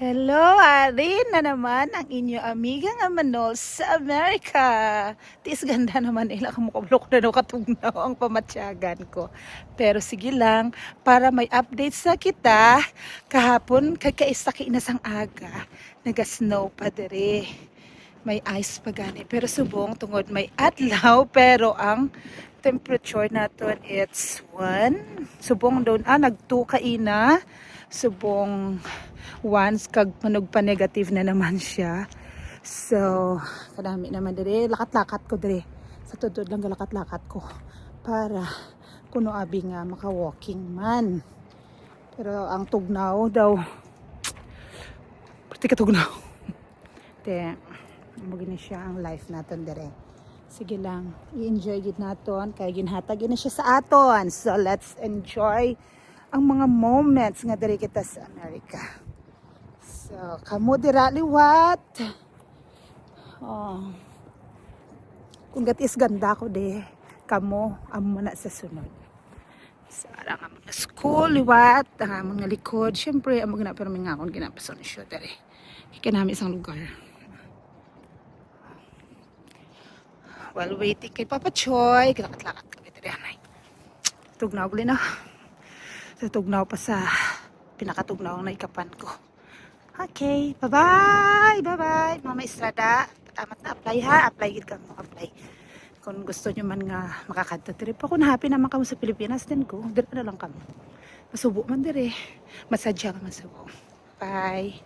Hello, Arin na naman ang inyo amiga nga Manol sa Amerika. Tis ganda naman nila kamukablok na no katugnaw ang pamatyagan ko. Pero sige lang, para may update sa kita, kahapon kagkaisaki na sang aga, naga-snow pa dere. May ice pa gani, pero subong tungod may adlaw, pero ang temperature naton it's 1. Subong doon, nag-2 kaina. Subong once kag manog pa negative na naman siya. So, kadami naman dire. Lakat-lakat ko dire. Sa tudod lang galakat-lakat ko. Para kuno abi nga maka-walking man. Pero ang tugnaw daw, pati ka tugnaw. Te, magini siya ang life natin dire. Sige lang, i-enjoy gid naton kay ginhatag na siya sa aton. So, let's enjoy ang mga moments nga diri kita sa Amerika. So, kamo dira liwat. Oh. Kung gatis ganda ko de, kamo amo na sa sunod. So, ang mga school liwat, ang mga likod, syempre amo gina pero mingakon ginapason siya diri. Ikanami isang lugar. While waiting kay Papa Choy, kilakat-lakat kami diri anay. Tugnaw uli na. Tugnaw pa sa pinakatugnaw na ikapan ko. Okay, bye-bye! Bye-bye! Mama Estrada, patamat na apply ha. Apply gid ka mo, apply. Kung gusto nyo man nga makakadto trip ako, na happy naman kamo sa Pilipinas din ko. Dito na lang kamo. Masubo man dire. Masadya ka masubo. Bye!